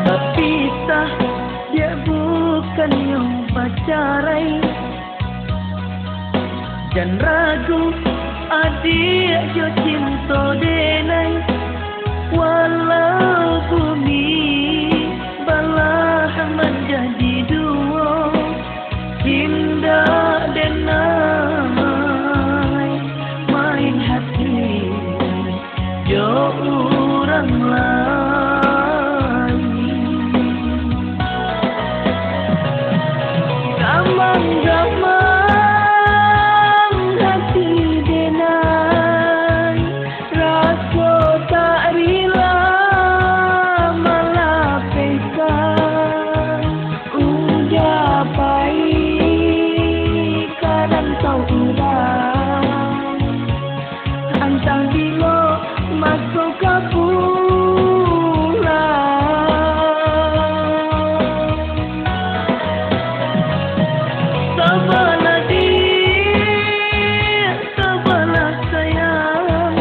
Terpisah dia bukan yang pacarai. Jangan ragu adik jo cinta denai. Walau bumi balah menjadi dua, indah denai main hati jo orang lain. Gamang-gamang hati denai, rasa tak rela melapihkan. Udah baik kadang kau udah antang bila masuk ke sebelah dia, sebelah sayang,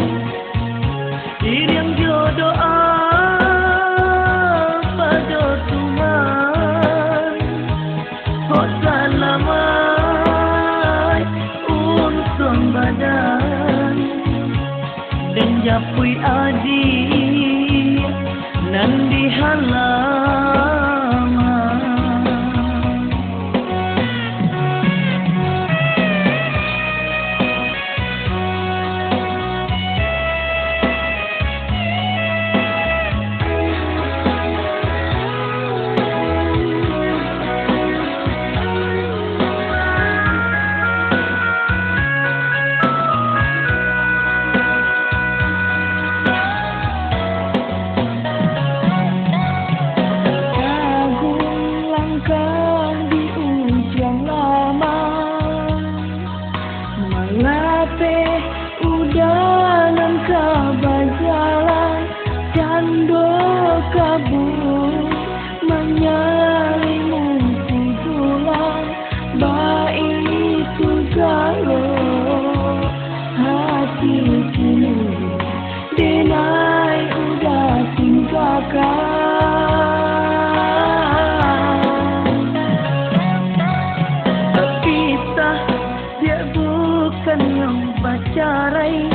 diri yang jodoh pada Tuhan. Oh selamat untung badan dan japui adik nan dihalaman. Melapeh udanan kabar jalan, cando kabur menyalimu tulang. Baik itu kalau hati kini denai udah tinggalkan. Terpisah dia bukan yang pacarai.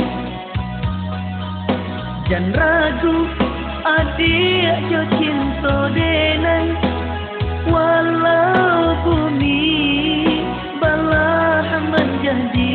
Jangan ragu adik jo cinta denai. Walau bumi balah menjadi